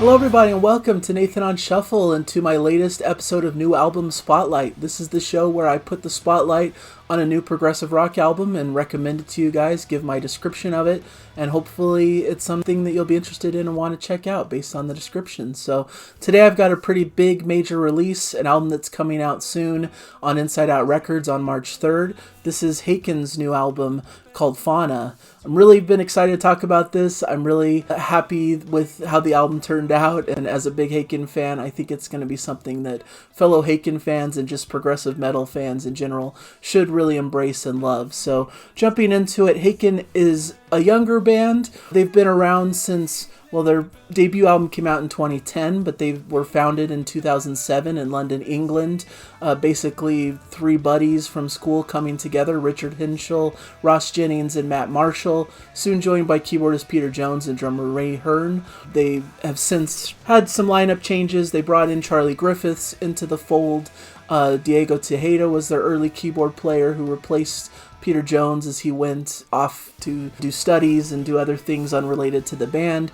Hello everybody and welcome to Nathan on Shuffle and to my latest episode of New Album Spotlight. This is the show where I put the spotlight on a new progressive rock album and recommend it to you guys, give my description of it, and hopefully it's something that you'll be interested in and want to check out based on the description. So today I've got a pretty big major release, an album that's coming out soon on Inside Out Records on March 3rd. This is Haken's new album called Fauna. I'm really been excited to talk about this. I'm really happy with how the album turned out, and as a big Haken fan, I think it's going to be something that fellow Haken fans and just progressive metal fans in general should really embrace and love. So jumping into it, Haken is a younger band. They've been around since, well, their debut album came out in 2010, but they were founded in 2007 in London, England. Basically, three buddies from school coming together, Richard Henschel, Ross Jennings, and Matt Marshall, soon joined by keyboardist Peter Jones and drummer Ray Hearn. They have since had some lineup changes. They brought in Charlie Griffiths into the fold. Diego Tejeda was their early keyboard player who replaced Peter Jones as he went off to do studies and do other things unrelated to the band.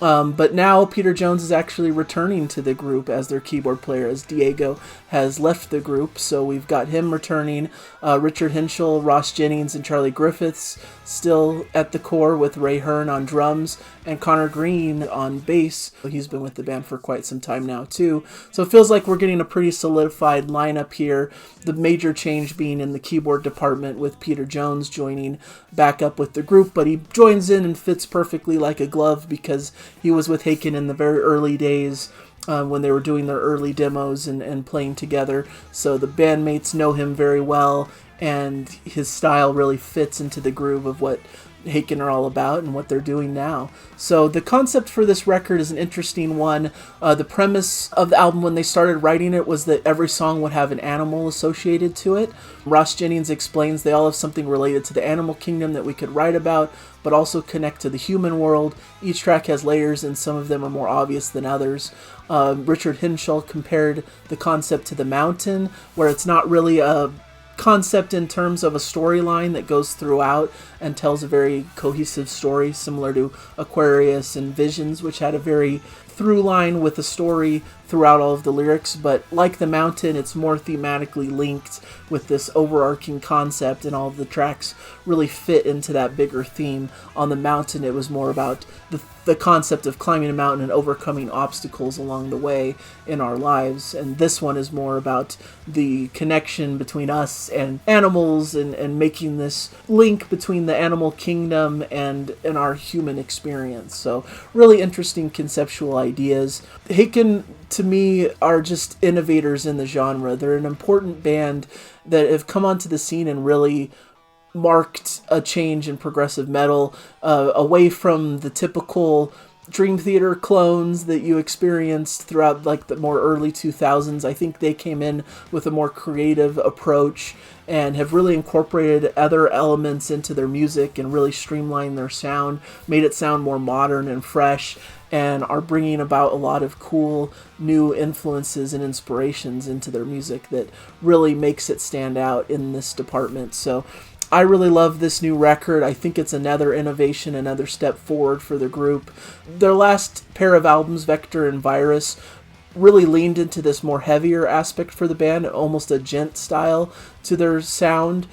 But now Peter Jones is actually returning to the group as their keyboard player, as Diego has left the group. So we've got him returning, Richard Henschel, Ross Jennings, and Charlie Griffiths still at the core with Ray Hearn on drums and Connor Green on bass. He's been with the band for quite some time now too. So it feels like we're getting a pretty solidified lineup here. The major change being in the keyboard department with Peter Jones joining back up with the group, but he joins in and fits perfectly like a glove because he was with Haken in the very early days when they were doing their early demos and playing together. So the bandmates know him very well, and his style really fits into the groove of what Haken are all about and what they're doing now. So the concept for this record is an interesting one. The premise of the album when they started writing it was that every song would have an animal associated to it. Ross Jennings explains they all have something related to the animal kingdom that we could write about, but also connect to the human world. Each track has layers and some of them are more obvious than others. Richard Henschel compared the concept to the mountain, where it's not really a concept in terms of a storyline that goes throughout and tells a very cohesive story, similar to Aquarius and Visions, which had a very through line with a story throughout all of the lyrics, but like the mountain, it's more thematically linked with this overarching concept, and all of the tracks really fit into that bigger theme. On the mountain, it was more about the concept of climbing a mountain and overcoming obstacles along the way in our lives, and this one is more about the connection between us and animals and making this link between the animal kingdom and our human experience. So really interesting conceptual ideas. Haken, to me, are just innovators in the genre. They're an important band that have come onto the scene and really marked a change in progressive metal, away from the typical Dream Theater clones that you experienced throughout like the more early 2000s. I think they came in with a more creative approach and have really incorporated other elements into their music and really streamlined their sound, made it sound more modern and fresh, and are bringing about a lot of cool new influences and inspirations into their music that really makes it stand out in this department. So I really love this new record. I think it's another innovation, another step forward for the group. Their last pair of albums, Vector and Virus, really leaned into this more heavier aspect for the band, almost a gent style to their sound,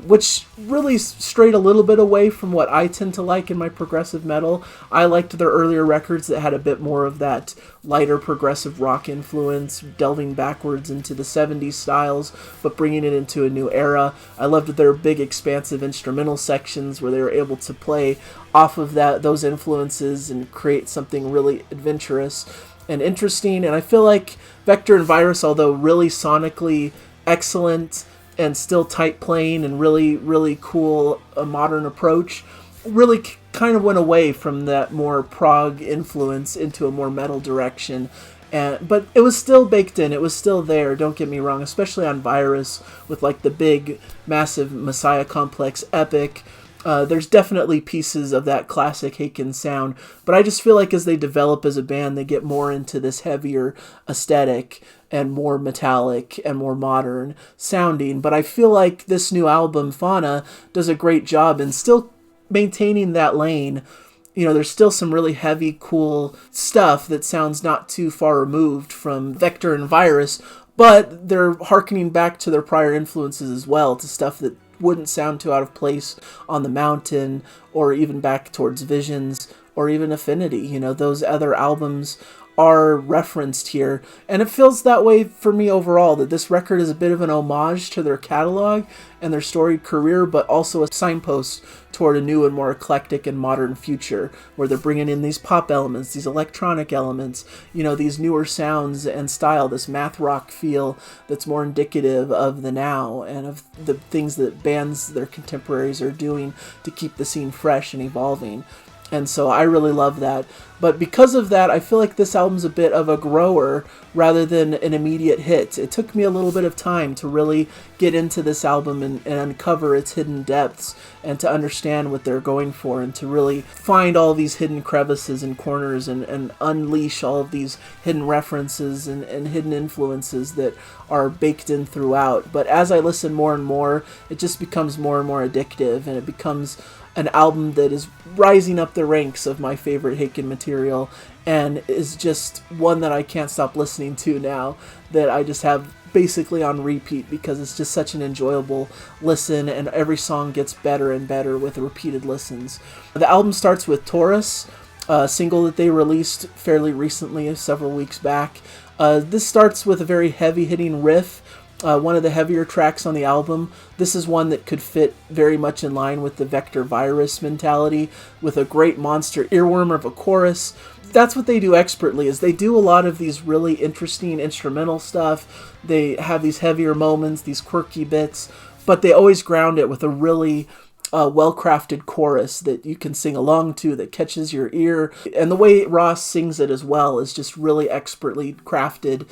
which really strayed a little bit away from what I tend to like in my progressive metal. I liked their earlier records that had a bit more of that lighter progressive rock influence, delving backwards into the 70s styles, but bringing it into a new era. I loved their big expansive instrumental sections where they were able to play off of those influences and create something really adventurous and interesting. And I feel like Vector and Virus, although really sonically excellent and still tight playing and really, really cool, a modern approach, really kind of went away from that more prog influence into a more metal direction. But it was still baked in, it was still there, don't get me wrong, especially on Virus with like the big, massive Messiah Complex epic. There's definitely pieces of that classic Haken sound, but I just feel like as they develop as a band, they get more into this heavier aesthetic and more metallic and more modern sounding. But I feel like this new album, Fauna, does a great job in still maintaining that lane there's still some really heavy, cool stuff that sounds not too far removed from Vector and Virus, but they're hearkening back to their prior influences as well, to stuff that wouldn't sound too out of place on The Mountain, or even back towards Visions, or even Affinity. Those other albums are referenced here, and it feels that way for me overall, that this record is a bit of an homage to their catalog and their storied career, but also a signpost toward a new and more eclectic and modern future, where they're bringing in these pop elements, these electronic elements, these newer sounds and style, this math rock feel that's more indicative of the now and of the things that bands, their contemporaries, are doing to keep the scene fresh and evolving. And so I really love that. But because of that, I feel like this album's a bit of a grower rather than an immediate hit. It took me a little bit of time to really get into this album and uncover its hidden depths, and to understand what they're going for, and to really find all these hidden crevices and corners, and unleash all of these hidden references and hidden influences that are baked in throughout. But as I listen more and more, it just becomes more and more addictive, and it becomes an album that is rising up the ranks of my favorite Haken material, and is just one that I can't stop listening to now, that I just have basically on repeat, because it's just such an enjoyable listen, and every song gets better and better with repeated listens. The album starts with Taurus, a single that they released fairly recently, several weeks back. This starts with a very heavy-hitting riff, one of the heavier tracks on the album. This is one that could fit very much in line with the Vector Virus mentality, with a great monster earworm of a chorus. That's what they do expertly, is they do a lot of these really interesting instrumental stuff. They have these heavier moments, these quirky bits, but they always ground it with a really well-crafted chorus that you can sing along to, that catches your ear. And the way Ross sings it as well is just really expertly crafted,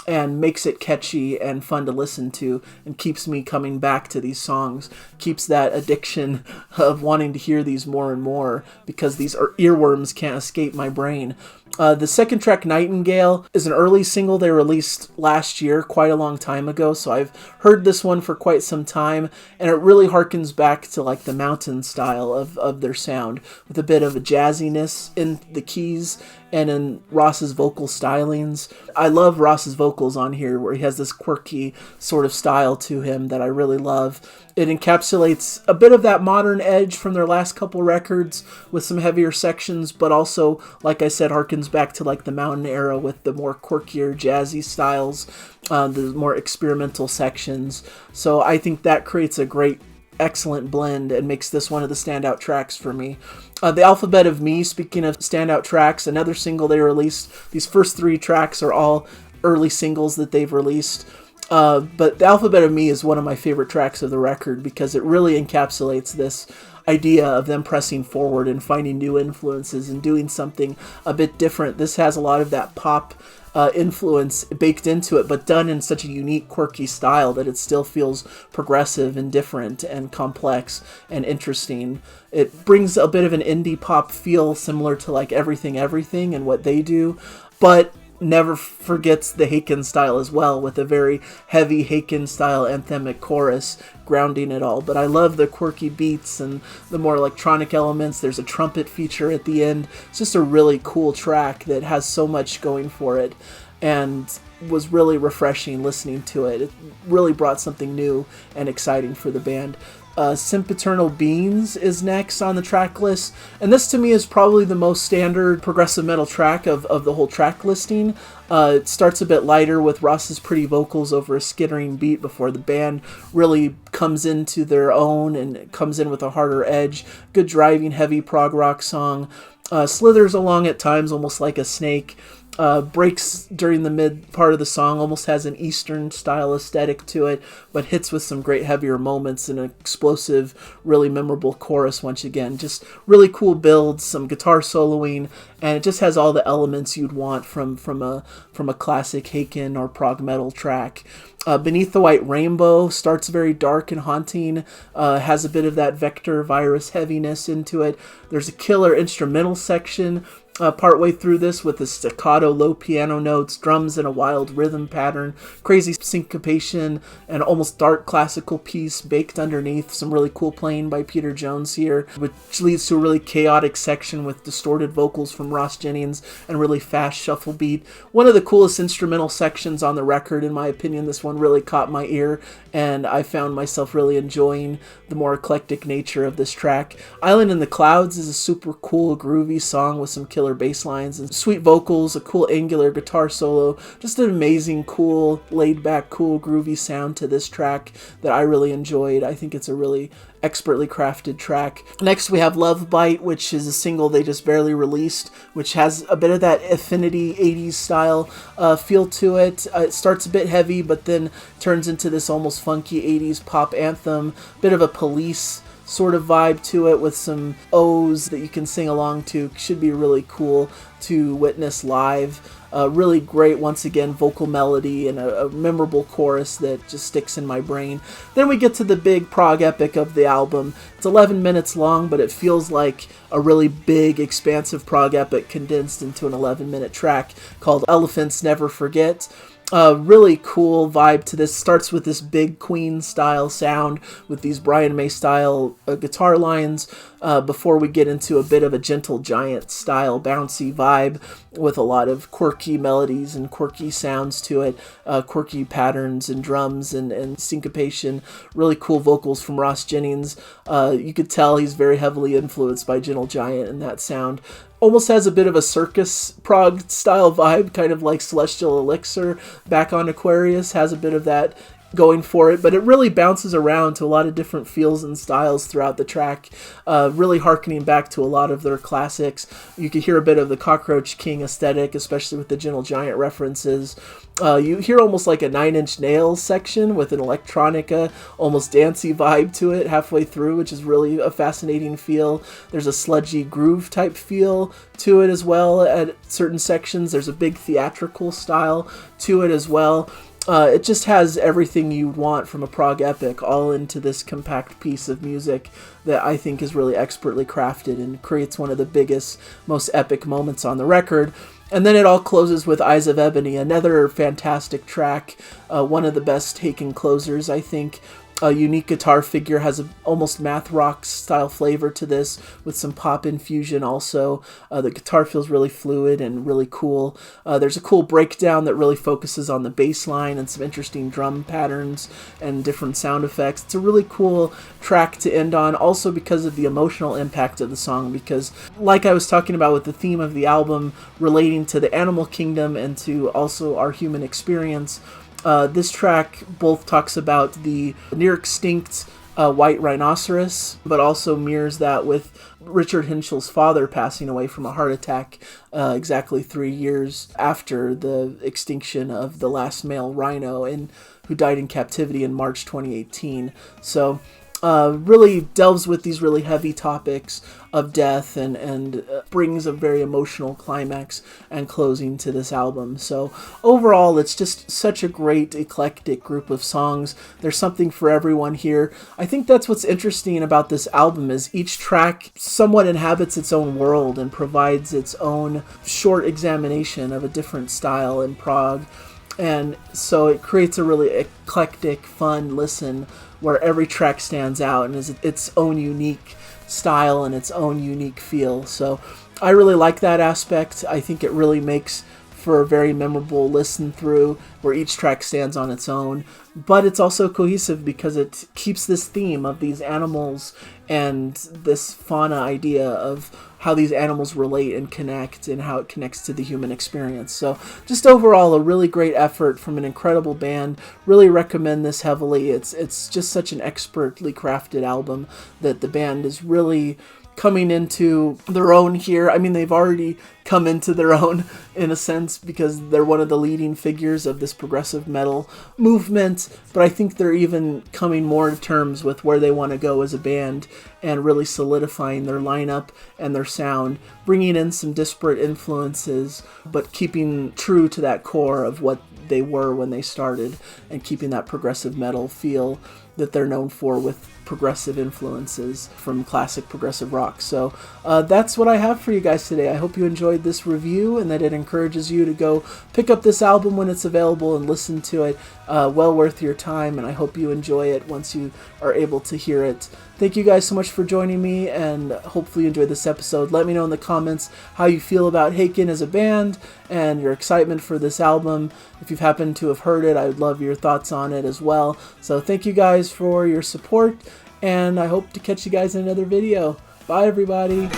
and makes it catchy and fun to listen to, and keeps me coming back to these songs, keeps that addiction of wanting to hear these more and more, because these earworms can't escape my brain. The second track, Nightingale, is an early single they released last year, quite a long time ago, so I've heard this one for quite some time, and it really harkens back to like the Mountain style of their sound, with a bit of a jazziness in the keys and in Ross's vocal stylings. I love Ross's vocals on here, where he has this quirky sort of style to him that I really love. It encapsulates a bit of that modern edge from their last couple records, with some heavier sections, but also, like I said, harkens back to like the Mountain era with the more quirkier, jazzy styles, the more experimental sections. So I think that creates a great, excellent blend, and makes this one of the standout tracks for me. The Alphabet of Me, speaking of standout tracks, another single they released. These first three tracks are all early singles that they've released. But The Alphabet of Me is one of my favorite tracks of the record, because it really encapsulates this idea of them pressing forward and finding new influences and doing something a bit different. This has a lot of that pop influence baked into it, but done in such a unique, quirky style that it still feels progressive and different and complex and interesting. It brings a bit of an indie pop feel, similar to like Everything Everything and what they do, but never forgets the Haken style as well, with a very heavy Haken style anthemic chorus grounding it all. But I love the quirky beats and the more electronic elements. There's a trumpet feature at the end. It's just a really cool track that has so much going for it, and was really refreshing listening to it. It really brought something new and exciting for the band. Sempiternal Beings is next on the track list, and this to me is probably the most standard progressive metal track of the whole track listing. It starts a bit lighter with Ross's pretty vocals over a skittering beat before the band really comes into their own and comes in with a harder edge. Good driving, heavy prog rock song. Slithers along at times almost like a snake. Breaks during the mid part of the song, almost has an Eastern style aesthetic to it, but hits with some great heavier moments and an explosive, really memorable chorus once again. Just really cool builds, some guitar soloing, and it just has all the elements you'd want from a classic Haken or prog metal track. Beneath the White Rainbow starts very dark and haunting, has a bit of that Vector Virus heaviness into it. There's a killer instrumental section partway through this with the staccato low piano notes, drums in a wild rhythm pattern, crazy syncopation, and almost dark classical piece baked underneath. Some really cool playing by Peter Jones here, which leads to a really chaotic section with distorted vocals from Ross Jennings and really fast shuffle beat. One of the coolest instrumental sections on the record, in my opinion. This one really caught my ear, and I found myself really enjoying the more eclectic nature of this track. Island in the Clouds is a super cool, groovy song with some killer bass lines and sweet vocals, a cool angular guitar solo, just an amazing, cool, laid-back, cool, groovy sound to this track that I really enjoyed. I think it's a really expertly crafted track. Next we have Love Bite, which is a single they just barely released, which has a bit of that Affinity 80s style feel to it. It starts a bit heavy, but then turns into this almost funky 80s pop anthem, bit of a Police sort of vibe to it with some O's that you can sing along to. Should be really cool to witness live. Really great, once again, vocal melody and a memorable chorus that just sticks in my brain. Then we get to the big prog epic of the album. It's 11 minutes long, but it feels like a really big, expansive prog epic condensed into an 11-minute track called Elephants Never Forget. Really cool vibe to this. Starts with this big Queen style sound with these Brian May style guitar lines before we get into a bit of a Gentle Giant style bouncy vibe with a lot of quirky melodies and quirky sounds to it, quirky patterns and drums and syncopation. Really cool vocals from Ross Jennings. You could tell he's very heavily influenced by Gentle Giant in that sound. Almost has a bit of a circus prog style vibe, kind of like Celestial Elixir back on Aquarius, has a bit of that going for it, but it really bounces around to a lot of different feels and styles throughout the track, really harkening back to a lot of their classics. You can hear a bit of the Cockroach King aesthetic, especially with the Gentle Giant references. You hear almost like a Nine Inch Nails section with an electronica, almost dancey vibe to it halfway through, which is really a fascinating feel. There's a sludgy groove type feel to it as well at certain sections. There's a big theatrical style to it as well. It just has everything you want from a prog epic all into this compact piece of music that I think is really expertly crafted and creates one of the biggest, most epic moments on the record. And then it all closes with Eyes of Ebony, another fantastic track, one of the best Haken closers, I think. A unique guitar figure, has a almost math rock style flavor to this with some pop infusion also. The guitar feels really fluid and really cool. There's a cool breakdown that really focuses on the bass line and some interesting drum patterns and different sound effects. It's a really cool track to end on, also because of the emotional impact of the song, because like I was talking about with the theme of the album relating to the animal kingdom and to also our human experience, this track both talks about the near extinct white rhinoceros, but also mirrors that with Richard Henschel's father passing away from a heart attack exactly 3 years after the extinction of the last male rhino, who died in captivity in March 2018. So really delves with these really heavy topics of death and brings a very emotional climax and closing to this album. So overall, it's just such a great eclectic group of songs. There's something for everyone here. I think that's what's interesting about this album, is each track somewhat inhabits its own world and provides its own short examination of a different style in prog. And so it creates a really eclectic, fun listen where every track stands out and is its own unique style and its own unique feel. So I really like that aspect. I think it really makes for a very memorable listen through where each track stands on its own, but it's also cohesive because it keeps this theme of these animals and this fauna idea of how these animals relate and connect and how it connects to the human experience. So just overall, a really great effort from an incredible band. Really recommend this heavily. It's just such an expertly crafted album that the band is really coming into their own here. I mean, they've already come into their own in a sense because they're one of the leading figures of this progressive metal movement, but I think they're even coming more to terms with where they want to go as a band and really solidifying their lineup and their sound, bringing in some disparate influences, but keeping true to that core of what they were when they started and keeping that progressive metal feel that they're known for with progressive influences from classic progressive rock. So that's what I have for you guys today. I hope you enjoyed this review and that it encourages you to go pick up this album when it's available and listen to it. Well worth your time, and I hope you enjoy it once you are able to hear it. Thank you guys so much for joining me, and hopefully you enjoyed this episode. Let me know in the comments how you feel about Haken as a band and your excitement for this album. If you've happened to have heard it, I would love your thoughts on it as well. So thank you guys for your support, and I hope to catch you guys in another video. Bye, everybody.